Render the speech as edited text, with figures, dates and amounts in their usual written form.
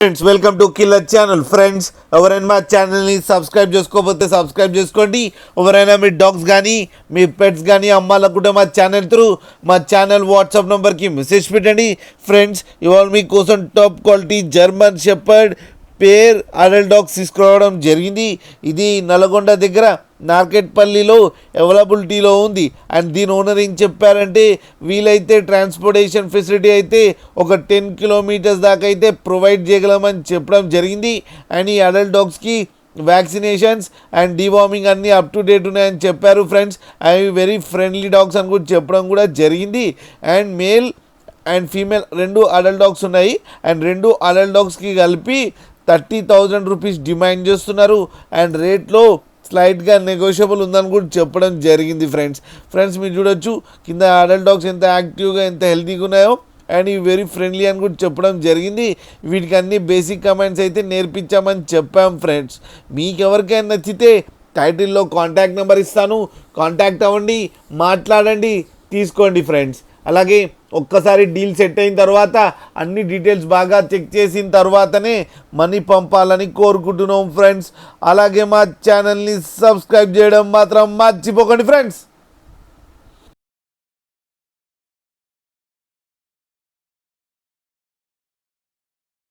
Friends welcome to killer channel. Friends ఎవరైనా మా ఛానల్ని సబ్స్క్రైబ్ చేసుకోకపోతే సబ్స్క్రైబ్ చేసుకోండి. ఎవరైనా మీ డాగ్స్ కానీ మీ పెట్స్ కానీ అమ్మాలనుకుంటే మా ఛానల్ త్రూ మా ఛానల్ వాట్సాప్ నెంబర్కి మెసేజ్ పెట్టండి. ఫ్రెండ్స్ ఇవాళ మీకోసం టాప్ క్వాలిటీ జర్మన్ షెపర్డ్ పేర్ అడల్ట్ డాగ్స్ తీసుకురావడం జరిగింది. ఇది నల్గొండ దగ్గర నార్కెట్పల్లిలో అవైలబిలిటీలో ఉంది. అండ్ దీని ఓనర్ ఏం చెప్పారంటే వీలైతే ట్రాన్స్పోర్టేషన్ ఫెసిలిటీ అయితే ఒక 10 కిలోమీటర్స్ దాకా అయితే ప్రొవైడ్ చేయగలమని చెప్పడం జరిగింది. అండ్ ఈ అడల్ట్ డాగ్స్కి వ్యాక్సినేషన్స్ అండ్ డివార్మింగ్ అన్నీ అప్ టు డేట్ ఉన్నాయని చెప్పారు. ఫ్రెండ్స్ అవి వెరీ ఫ్రెండ్లీ డాగ్స్ అని కూడా చెప్పడం కూడా జరిగింది. And male and female 2 adult dogs ఉన్నాయి. అండ్ 2 అడల్ట్ డాగ్స్కి కలిపి 30,000 రూపీస్ డిమాండ్ చేస్తున్నారు. అండ్ రేట్లో స్లైట్గా నెగోషియబుల్ ఉందని కూడా చెప్పడం జరిగింది. ఫ్రెండ్స్ మీరు చూడొచ్చు కింద అడల్ట్ డాగ్స్ ఎంత యాక్టివ్గా ఎంత హెల్తీగా ఉన్నాయో. అండ్ ఇవి వెరీ ఫ్రెండ్లీ అని కూడా చెప్పడం జరిగింది. వీటికి అన్ని బేసిక్ కమెంట్స్ అయితే నేర్పించామని చెప్పాం. ఫ్రెండ్స్ మీకు ఎవరికైనా నచ్చితే టైటిల్లో కాంటాక్ట్ నెంబర్ ఇస్తాను, కాంటాక్ట్ అవ్వండి, మాట్లాడండి, తీసుకోండి. ఫ్రెండ్స్ అలాగే ఒక్కసారి డీల్ సెట్ అయిన తర్వాత అన్ని డీటెయిల్స్ బాగా చెక్ చేసిన తర్వాతనే మనీ పంపాలని కోరుకుంటున్నాం. ఫ్రెండ్స్ అలాగే మా ఛానల్ని సబ్స్క్రైబ్ చేయడం మాత్రం మర్చిపోకండి. ఫ్రెండ్స్